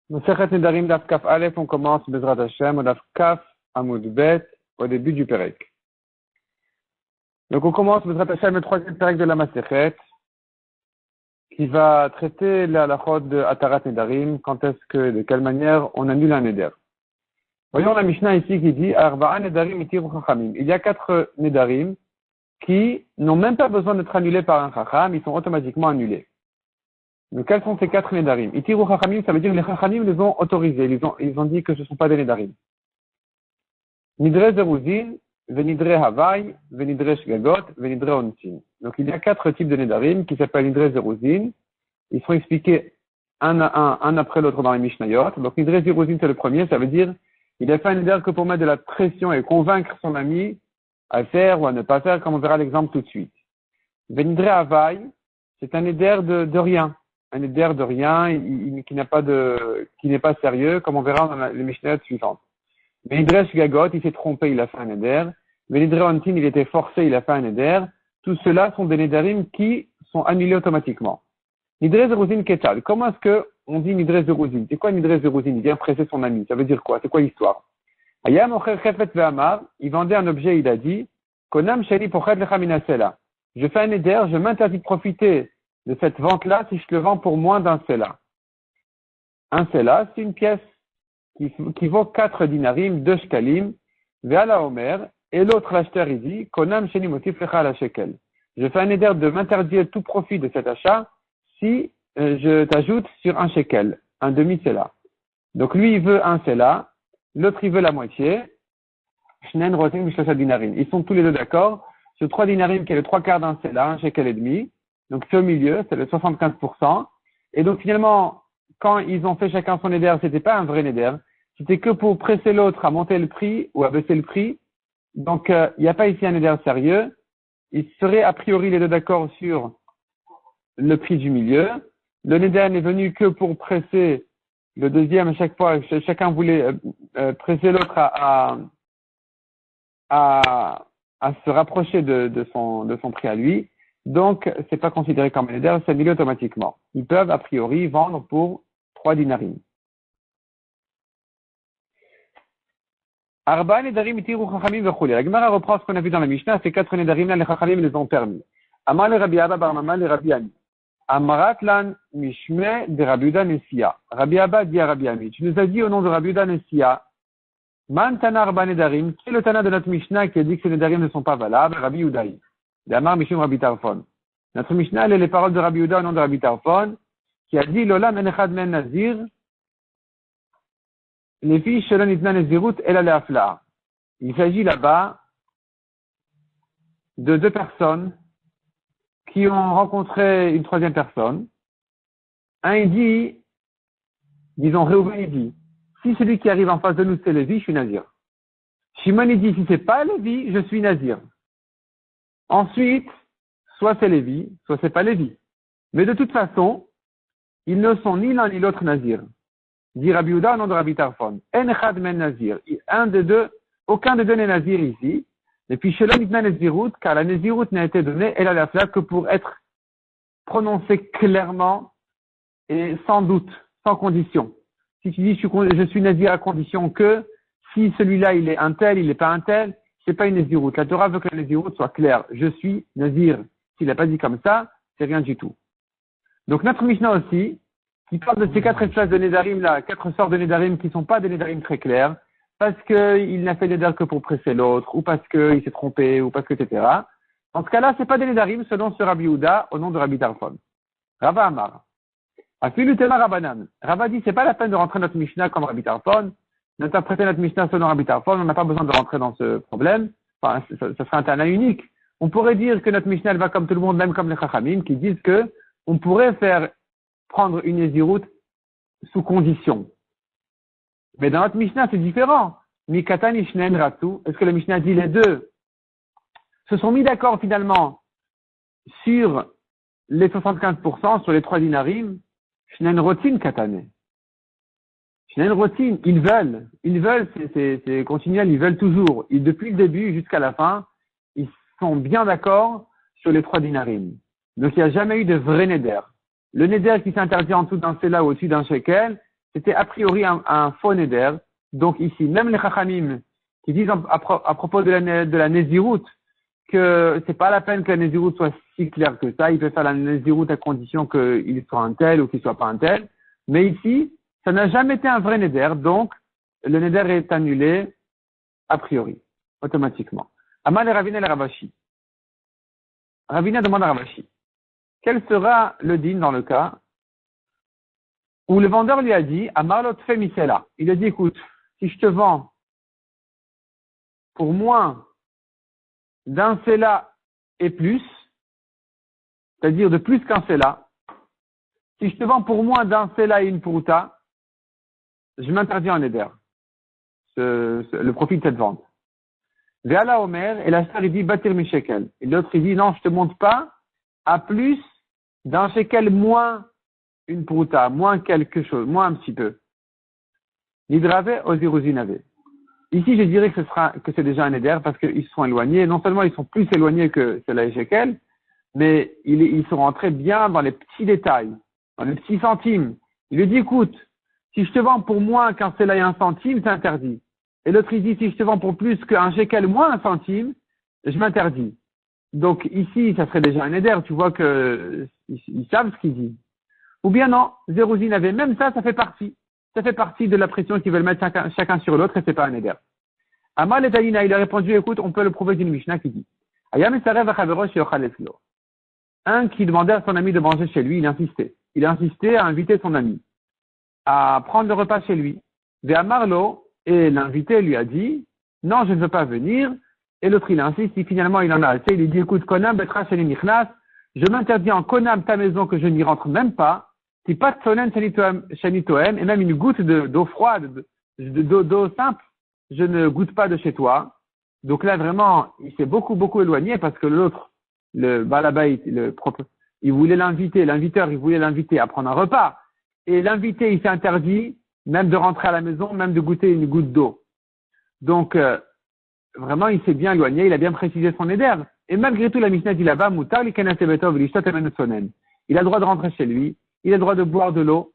Masechet Nedarim Daf Kaf Aleph, on commence Bezrat Hashem, au Daf Kaf Amud Bet, au début du Perek. Donc on commence Bezrat Hashem, le troisième Perek de la Masechet, qui va traiter la halachot de Atarat Nedarim, quand est-ce que, de quelle manière on annule un Neder. Voyons la Mishnah ici qui dit Arba'a Nedarim itiru Chachamim. Il y a 4 Nedarim qui n'ont même pas besoin d'être annulés par un Chacham, ils sont automatiquement annulés. Donc, quels sont ces 4 Nedarim? Itiru Chachamim, ça veut dire que les Chachamim les ont autorisés. Ils ont dit que ce ne sont pas des Nedarim. Nidre Zeruzin, Venidre Havai, Venidre Shgagot, Venidre Onsin. Donc, il y a 4 types de Nedarim qui s'appellent Nidre Zeruzin. Ils sont expliqués un après l'autre dans les Mishnayot. Donc, Nidre Zeruzin, c'est le premier. Ça veut dire, il a fait un Neder que pour mettre de la pression et convaincre son ami à faire ou à ne pas faire, comme on verra l'exemple tout de suite. Venidre Havai, c'est un Neder de rien. Un éder de rien, qui n'est pas sérieux, comme on verra dans les Mishnayot suivantes. Venidre Shgagot, il s'est trompé, il a fait un éder. Venidre Ontin, il était forcé, il a fait un éder. Tout cela sont des Nedarim qui sont annulés automatiquement. Nidre Zeruzin Ketal. Comment est-ce que on dit Nidre Zeruzin? C'est quoi Nidre Zeruzin? Il vient presser son ami. Ça veut dire quoi? C'est quoi l'histoire? Ayam Ocher Chefet Ve'amar, il vendait un objet, il a dit, Konam Sheli Pochet Lecha Minasela. Je fais un éder, je m'interdis de profiter de cette vente-là si je le vends pour moins d'un sela. Un sela, c'est une pièce qui vaut 4 dinarim, 2 shkalim, ve'ala omer, et l'autre l'acheteur, il dit, konam sheni motif lecha ala shekel. Je fais un éder de m'interdire tout profit de cet achat si je t'ajoute sur un shekel, un demi-sela. Donc lui, il veut un sela, l'autre, il veut la moitié. Shnen rotin b'shlosha dinarim. Ils sont tous les deux d'accord sur 3 dinarim qui est le 3/4 d'un sela, un shekel et demi. Donc c'est au milieu, c'est le 75%. Et donc finalement, quand ils ont fait chacun son éder, c'était pas un vrai éder. C'était que pour presser l'autre à monter le prix ou à baisser le prix. Donc il n'y a pas ici un éder sérieux. Ils seraient a priori les deux d'accord sur le prix du milieu. Le éder n'est venu que pour presser le deuxième à chaque fois. Chacun voulait presser l'autre à se rapprocher de son prix à lui. Donc, c'est pas considéré comme un éder, c'est annulé automatiquement. Ils peuvent, a priori, vendre pour 3 dinarim. Arba nedarim itiru chachamim v'chuli. La Gemara reprend ce qu'on a vu dans la Mishnah, ces 4 nedarim là, les chachamim les ont permis. Amar le Rabbi Abba bar Mama le Rabbi Ami. Amarat lan mishme de Rabbi Uda Nessia. Rabbi Abba dit à Rabbi Ami, tu nous as dit au nom de Rabbi Uda Nessia, man tana arba nedarim, qui est le tana de notre Mishnah qui a dit que ces nedarim ne sont pas valables? Rabbi Udaï. D'Amar Mishum Rabbi Tarfon. Notre Mishnah, elle est les paroles de Rabbi Uda au nom de Rabbi Tarfon, qui a dit, Lola menechad men nazir, les filles shelon itna nezirut el aleafla. Il s'agit là-bas de 2 personnes qui ont rencontré une 3e personne. Un, il dit, disons, Réhouven, il dit, si celui qui arrive en face de nous, c'est Lévi, je suis nazir. Shimon, il dit, si c'est pas Lévi, je suis nazir. Ensuite, soit c'est Lévi, soit c'est pas Lévi. Mais de toute façon, ils ne sont ni l'un ni l'autre nazir. Dit Rabbi Uda au nom de Rabbi Tarfon. En echad men nazir. Aucun des deux n'est nazir ici. Et puis, shelom itna nezirut, car la nezirut n'a été donnée, elle a la flaque que pour être prononcée clairement et sans doute, sans condition. Si tu dis je suis nazir à condition que, si celui-là il est un tel, il n'est pas un tel, c'est pas une nazirut. La Torah veut que la nazirut soit claire. Je suis nazir. S'il n'a pas dit comme ça, c'est rien du tout. Donc notre Mishnah aussi, qui parle de ces 4 espèces de Nedarim là, 4 sortes de Nedarim qui sont pas des Nedarim très clairs, parce qu'il n'a fait Nedar que pour presser l'autre, ou parce qu'il s'est trompé, ou parce que, etc. Dans ce cas-là, c'est pas des Nedarim selon ce Rabbi Uda au nom de Rabbi Tarfon. Rava Amar. Afilu Tema Rabanan. Rava dit, c'est pas la peine de rentrer notre Mishnah comme Rabbi Tarfon, d'interpréter notre Mishnah selon Rabbi Tarfon, on n'a pas besoin de rentrer dans ce problème. Enfin, ça serait un tana unique. On pourrait dire que notre Mishnah elle va comme tout le monde, même comme les Chachamim, qui disent que on pourrait prendre une Nézirut sous condition. Mais dans notre Mishnah, c'est différent. Mikatan Ishnen Ratu. Est-ce que le Mishnah dit les deux se sont mis d'accord finalement sur les 75%, sur les 3 dinarim? Shnen Rotin Katane. Shnen Rotin, ils veulent, c'est continuel, ils veulent toujours. Et depuis le début jusqu'à la fin, ils sont bien d'accord sur les 3 dinarim. Donc il n'y a jamais eu de vrai neder. Le neder qui s'interdit en dessous d'un sela ou au-dessus d'un shekel, c'était a priori un faux neder. Donc ici, même les chachamim qui disent à propos de la Nézirut que c'est pas la peine que la Nézirut soit si claire que ça, il peut faire la Nézirut à condition qu'il soit un tel ou qu'il soit pas un tel. Mais ici, ça n'a jamais été un vrai neder, donc le neder est annulé a priori, automatiquement. Amal et Ravina et Ravashi. Ravina demande à Ravashi, quel sera le din dans le cas où le vendeur lui a dit, Amarlot Femisela. Il a dit, écoute, si je te vends pour moins d'un sela et plus, c'est-à-dire de plus qu'un sela, si je te vends pour moins d'un sela et une pruta, je m'interdis en éder, le profit de cette vente. Veala Omer, et l'acheteur il dit, Batir mi shekel. Et l'autre il dit, non, je te monte pas à plus d'un shekel moins une pruta, moins quelque chose, moins un petit peu. Nidrave oziruzinave. Ici, je dirais que c'est déjà un éder parce qu'ils se sont éloignés. Non seulement ils sont plus éloignés que cela et shekel, mais ils sont rentrés bien dans les petits détails, dans les petits centimes. Il lui dit, écoute, si je te vends pour moins qu'un sela et un centime, c'est interdit. Et l'autre, il dit, si je te vends pour plus qu'un shekel moins un centime, je m'interdis. Donc ici, ça serait déjà un éder. Tu vois que ils savent ce qu'ils disent. Ou bien non, Zérouzine avait même ça, ça fait partie. Ça fait partie de la pression qu'ils veulent mettre chacun sur l'autre et c'est pas un éder. Amal et Talina, il a répondu, écoute, on peut le prouver d'une Mishnah qui dit, un qui demandait à son ami de manger chez lui, il insistait. Il a insisté à inviter son ami à prendre le repas chez lui. Marlo, et l'invité lui a dit, non, je ne veux pas venir. Et l'autre, il insiste, et finalement, il en a assez. Il lui dit, écoute, Konam, Betra, Sheni, Nichnas, je m'interdis en Konam, ta maison, que je n'y rentre même pas. Si pas de Sonen, Sheni Toem, et même une goutte d'eau froide, d'eau simple, je ne goûte pas de chez toi. Donc là, vraiment, il s'est beaucoup éloigné parce que l'autre, le balabait, il voulait l'inviteur, il voulait l'inviter à prendre un repas. Et l'invité, il s'est interdit même de rentrer à la maison, même de goûter une goutte d'eau. Donc, vraiment, il s'est bien éloigné, il a bien précisé son éder. Et malgré tout, la Mishnah dit là-bas, Moutar li kenase betov li shtot emenu sonen. Il a le droit de rentrer chez lui, il a le droit de boire de l'eau.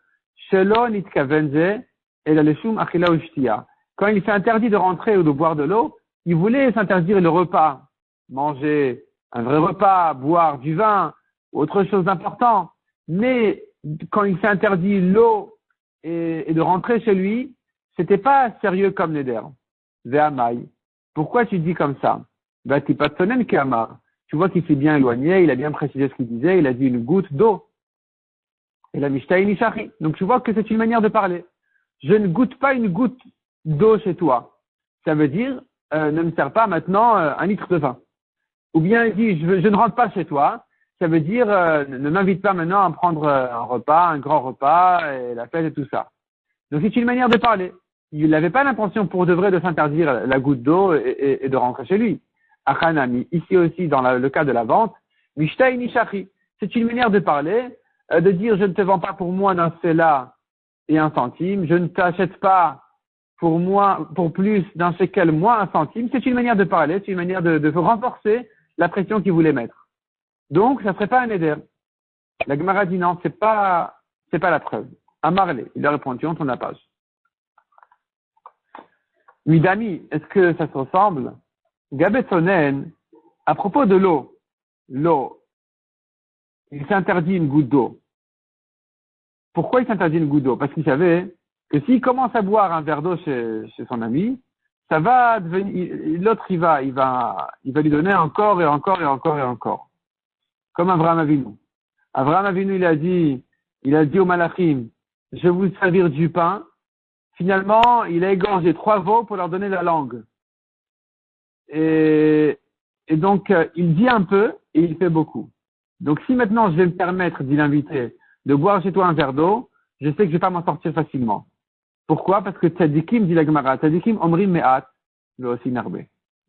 Shelo nitkavenze el aleshum achila ushtia. Quand il s'est interdit de rentrer ou de boire de l'eau, il voulait s'interdire le repas, manger un vrai repas, boire du vin, autre chose d'important. Mais quand il s'est interdit l'eau et de rentrer chez lui, c'était pas sérieux comme neder. Ve'amai. Pourquoi tu dis comme ça? Batipatsonen Kamar. Tu vois qu'il s'est bien éloigné, il a bien précisé ce qu'il disait, il a dit une goutte d'eau. Et la Mishtaï Nishari. Donc tu vois que c'est une manière de parler. Je ne goûte pas une goutte d'eau chez toi. Ça veut dire, ne me sers pas maintenant un litre de vin. Ou bien il dit, je ne rentre pas chez toi. Ça veut dire, ne m'invite pas maintenant à prendre un repas, un grand repas, et la fête et tout ça. Donc c'est une manière de parler. Il n'avait pas l'intention pour de vrai de s'interdire la goutte d'eau et de rentrer chez lui. Achanami, ici aussi dans le cas de la vente, Mishtai Nishachi, c'est une manière de parler, de dire je ne te vends pas pour moins d'un sela et un centime, je ne t'achète pas pour plus d'un shekel moins un centime, c'est une manière de parler, c'est une manière de renforcer la pression qu'il voulait mettre. Donc, ça serait pas un éder. La Gemara dit non, c'est pas la preuve. Amarle, il a répondu, on tourne la page. Midami, est-ce que ça se ressemble? Gabetsonen, à propos de l'eau, il s'interdit une goutte d'eau. Pourquoi il s'interdit une goutte d'eau? Parce qu'il savait que s'il commence à boire un verre d'eau chez son ami, ça va devenir, l'autre il va lui donner encore et encore et encore et encore. Comme Avraham Avinu. Avraham Avinu, il a dit au Malachim, je vais vous servir du pain. Finalement, il a égorgé 3 veaux pour leur donner la langue. Et donc, il dit un peu et il fait beaucoup. Donc, si maintenant je vais me permettre, dit l'invité, de boire chez toi un verre d'eau, je sais que je vais pas m'en sortir facilement. Pourquoi? Parce que tzadikim, dit la Gemara, tzadikim omrim me'at, le aussi narbe.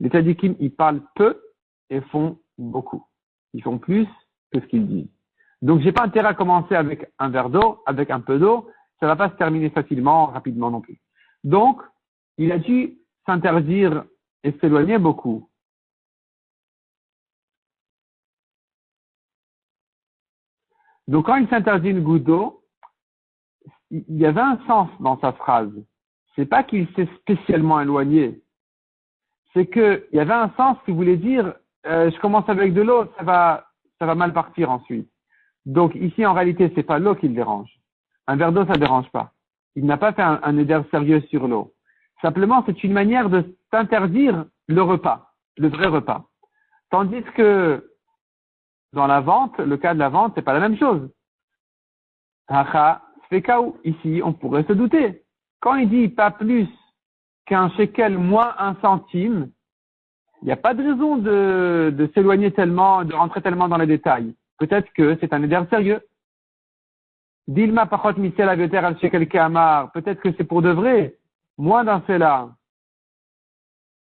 Les tzadikim, ils parlent peu et font beaucoup. Ils font plus que ce qu'ils disent. Donc, j'ai pas intérêt à commencer avec un verre d'eau, avec un peu d'eau, ça va pas se terminer facilement, rapidement non plus. Donc, il a dû s'interdire et s'éloigner beaucoup. Donc, quand il s'interdit une goutte d'eau, il y avait un sens dans sa phrase. C'est pas qu'il s'est spécialement éloigné. C'est que il y avait un sens qui voulait dire, je commence avec de l'eau, ça va mal partir ensuite. Donc ici, en réalité, c'est pas l'eau qui le dérange. Un verre d'eau, ça dérange pas. Il n'a pas fait un éder sérieux sur l'eau. Simplement, c'est une manière de s'interdire le repas, le vrai repas. Tandis que dans la vente, le cas de la vente, c'est pas la même chose. Hacha, fekaou. Ici, on pourrait se douter. Quand il dit pas plus qu'un shekel moins un centime, il n'y a pas de raison de s'éloigner tellement, de rentrer tellement dans les détails. Peut-être que c'est un éder sérieux. Dilma pachot misel avioter al shekel ke'amar. Peut-être que c'est pour de vrai. Moins d'un sela.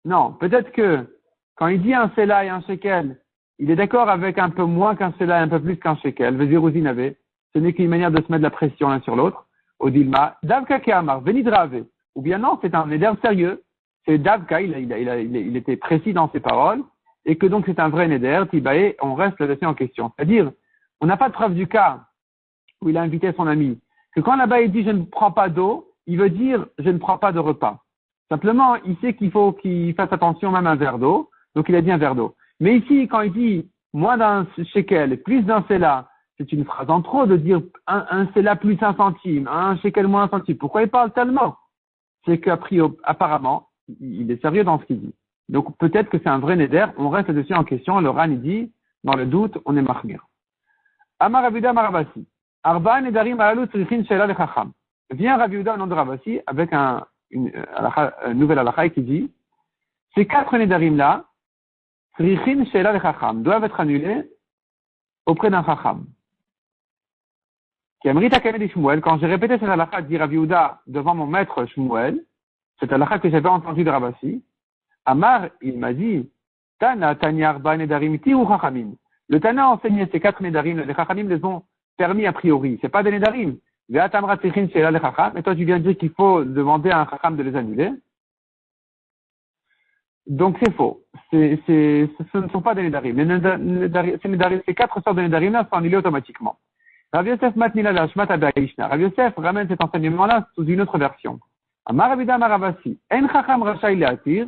Non, peut-être que quand il dit un sela et un shekel, il est d'accord avec un peu moins qu'un sela et un peu plus qu'un shekel. Veziruzin avait. Ce n'est qu'une manière de se mettre de la pression l'un sur l'autre. Au dilma, davka ke'amar, venidrave. Ou bien non, c'est un éder sérieux. C'est davka, il était précis dans ses paroles. Et que donc c'est un vrai neder, tibae, on reste là-dessus en question. C'est-à-dire, on n'a pas de preuve du cas où il a invité son ami. Que quand là-bas il dit je ne prends pas d'eau, il veut dire je ne prends pas de repas. Simplement, il sait qu'il faut qu'il fasse attention même à un verre d'eau, donc il a dit un verre d'eau. Mais ici, quand il dit moins d'un shekel, plus d'un sela, c'est une phrase en trop de dire un sela plus un centime, un shekel moins un centime. Pourquoi il parle tellement? C'est qu'apparemment, il est sérieux dans ce qu'il dit. Donc peut-être que c'est un vrai neder, on reste là-dessus en question, le Ran il dit, dans le doute, on est mahmir. Amar Rabiuda Maravasi. Arba nedarim alalu tzrichin sheila lechacham. Vient Rabiuda au nom de Ravasi avec une nouvelle halakha qui dit, ces 4 nedarim là, tzrichin sheila lechacham, doivent être annulés auprès d'un chacham. Qui Kamed Shmuel, quand j'ai répété cette halakha dit Rabiuda devant mon maître Shmuel, cette halakha que j'avais entendue de Ravasi, Amar, il m'a dit, Tana, Tanya, Arba, Nedarim, Tiru, Chachamim. Le Tana a enseigné ces 4 Nedarim, les Chachamim les ont permis a priori. C'est pas des Nedarim. Ve'atamra tichin sheila le Chacham. Et toi, tu viens de dire qu'il faut demander à un Chacham de les annuler. Donc, c'est faux. Ce ne sont pas des Nedarim. Ces 4 sortes de Nedarim là sont annulés automatiquement. Rav Yosef Matnila Lashmat Abaishna. Rav Yosef ramène cet enseignement-là sous une autre version. Amar Abida Maravasi. En Chacham Rachai Leatir.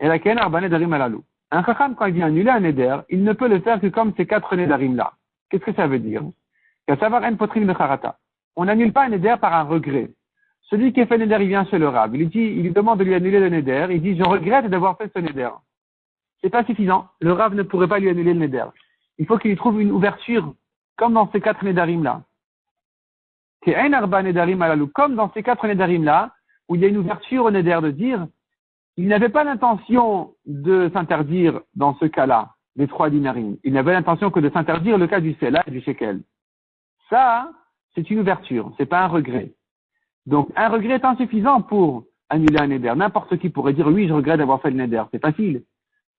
Et la ken arba nedarim alalou. Un chacham, quand il vient annuler un neder, il ne peut le faire que comme ces 4 nedarim-là. Qu'est-ce que ça veut dire? Qu'à savoir, en potrin mecharata. On n'annule pas un neder par un regret. Celui qui a fait neder, il vient chez le rab. Il lui demande de lui annuler le neder. Il dit, je regrette d'avoir fait ce neder. C'est pas suffisant. Le rab ne pourrait pas lui annuler le neder. Il faut qu'il lui trouve une ouverture, comme dans ces 4 nedarim-là. Qu'en arba nedarim alalou. Comme dans ces 4 nedarim-là, où il y a une ouverture au neder de dire, il n'avait pas l'intention de s'interdire dans ce cas-là, des 3 dinarim. Il n'avait l'intention que de s'interdire le cas du sela et du shekel. Ça, c'est une ouverture, c'est pas un regret. Donc, un regret est insuffisant pour annuler un neder. N'importe qui pourrait dire, oui, je regrette d'avoir fait le neder. C'est facile.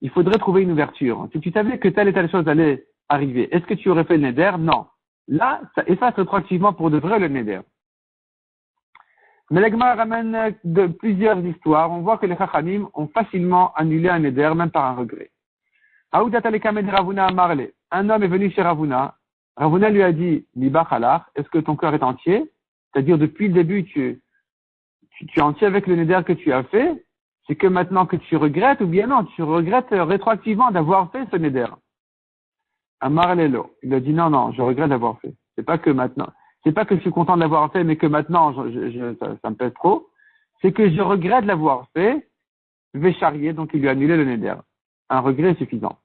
Il faudrait trouver une ouverture. Si tu savais que telle et telle chose allait arriver, est-ce que tu aurais fait le neder? Non. Là, ça efface rétroactivement pour de vrai le neder. Mais l'Agma ramène de plusieurs histoires. On voit que les Chachamim ont facilement annulé un neder, même par un regret. Un homme est venu chez Ravuna. Ravuna lui a dit, Libach halach, est-ce que ton cœur est entier? C'est-à-dire, depuis le début, tu es entier avec le neder que tu as fait. C'est que maintenant que tu regrettes, ou bien non, tu regrettes rétroactivement d'avoir fait ce neder. Amar Lelo. Il a dit, non, je regrette d'avoir fait. C'est pas que maintenant. C'est pas que je suis content de l'avoir fait, mais que maintenant, ça me pèse trop. C'est que je regrette de l'avoir fait. Je vais charrier, donc il lui a annulé le neder. Un regret suffisant.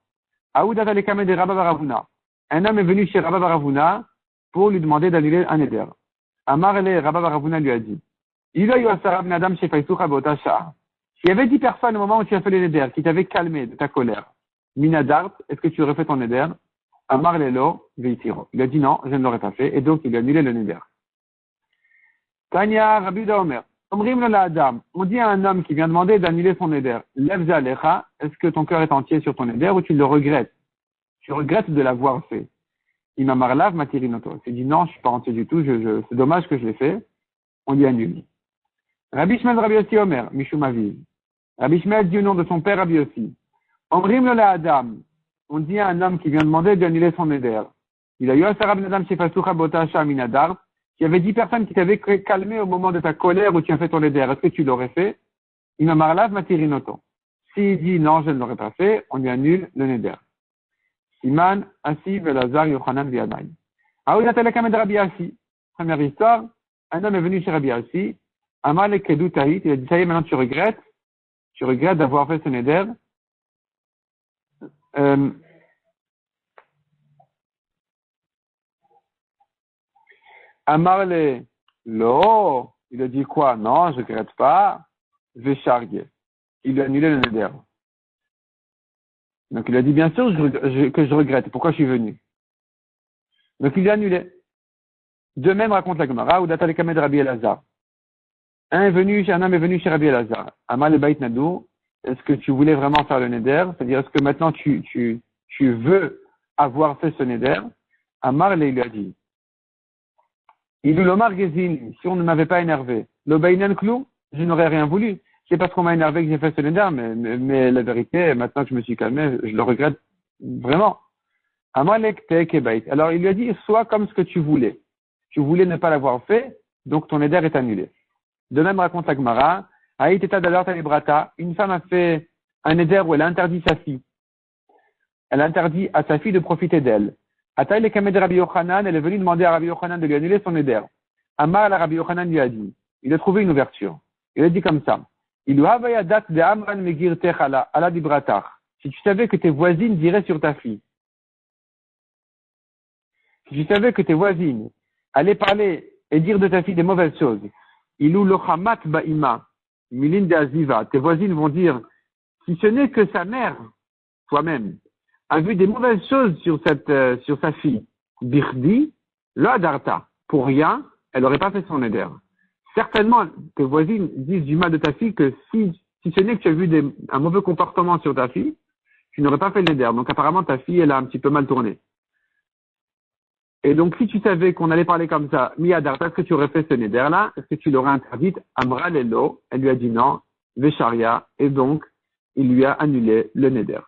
Aouda Valekame de Rabba Baravuna. Un homme est venu chez Rabba Baravuna pour lui demander d'annuler un neder. Amarele Rabba Baravuna lui a dit, s'il y avait 10 personnes au moment où tu as fait le neder, qui t'avaient calmé de ta colère, Minadart, est-ce que tu aurais fait ton neder? Amar Lelo, Veitiro. Il a dit non, je ne l'aurais pas fait, et donc il a annulé le neder. Tanya Rabbi Omer. Omrim la Adam. On dit à un homme qui vient demander d'annuler son neder, Levza Alecha, est-ce que ton cœur est entier sur ton neder ou tu le regrettes? Tu regrettes de l'avoir fait. Imamarlav Matirinoto. Il dit non, je suis pas entier du tout, c'est dommage que je l'ai fait. On lui annule. Rabbi Shmuel Rabbi Yossi Omer, Mishum Aviv. Rabbi Shmuel dit au nom de son père Rabbi Yossi. Omrim la Adam. On dit à un homme qui vient demander d'annuler son neder. Il a eu un sarab nadam shefasucha botasha minadar, il y avait 10 personnes qui t'avaient calmé au moment de ta colère où tu as fait ton neder. Est-ce que tu l'aurais fait? Il m'a marlav matirinoto. S'il dit non, je ne l'aurais pas fait, on lui annule le neder. Siman, Asi, Velazar, Yochanan, Viadai. Ah oui, Rabbi Rabbi Asi. Première histoire, un homme est venu chez Rabbi Asi. Amal et Kedou Tahit, il a dit, ça y est, maintenant tu regrettes d'avoir fait ce neder. Amarle, lo, il a dit quoi? Non, je regrette pas. Veshargue. Il lui a annulé le neder. Donc il a dit, bien sûr que je regrette. Pourquoi je suis venu? Donc il lui a annulé. De même, raconte la Gemara, ou d'Atal Kamed Rabbi Elazar. Un homme est venu chez Rabbi Elazar. Amal Bait Nadou, est-ce que tu voulais vraiment faire le neder? C'est-à-dire, est-ce que maintenant tu veux avoir fait ce neder? Amar il lui a dit. Il lui l'omar gezin, si on ne m'avait pas énervé. Le Bainan Klou, je n'aurais rien voulu. C'est parce qu'on m'a énervé que j'ai fait ce neder, mais la vérité, maintenant que je me suis calmé, je le regrette vraiment. Amalek Tekebait. Alors il lui a dit, sois comme ce que tu voulais. Tu voulais ne pas l'avoir fait, donc ton neder est annulé. De même, raconte la Gemara, Aït Eta Dalar Talibrata, une femme a fait un neder où elle a interdit sa fille. Elle a interdit à sa fille de profiter d'elle. Ataï le Kamed Rabbi Yochanan, elle est venue demander à Rabbi Yochanan de lui annuler son neder. Amar la Rabbi Yochanan lui a dit, il a trouvé une ouverture. Il a dit comme ça, il lui a dat de Amran Megir Techala, ala Dibratar. Si tu savais que tes voisines diraient sur ta fille, si tu savais que tes voisines allaient parler et dire de ta fille des mauvaises choses, Ilou lochamat ba'ima, milin de aziva. Tes voisines vont dire, si ce n'est que sa mère, toi-même, a vu des mauvaises choses sur sa fille, birdi, la darta. Pour rien, elle n'aurait pas fait son neder. Certainement, tes voisines disent du mal de ta fille que si ce n'est que tu as vu un mauvais comportement sur ta fille, tu n'aurais pas fait le neder. Donc apparemment, ta fille, elle a un petit peu mal tourné. Et donc, si tu savais qu'on allait parler comme ça, Miadarta, est-ce que tu aurais fait ce neder-là? Est-ce que tu l'aurais interdite? Amra Lelo, elle lui a dit non, Vesharia, et donc, il lui a annulé le neder.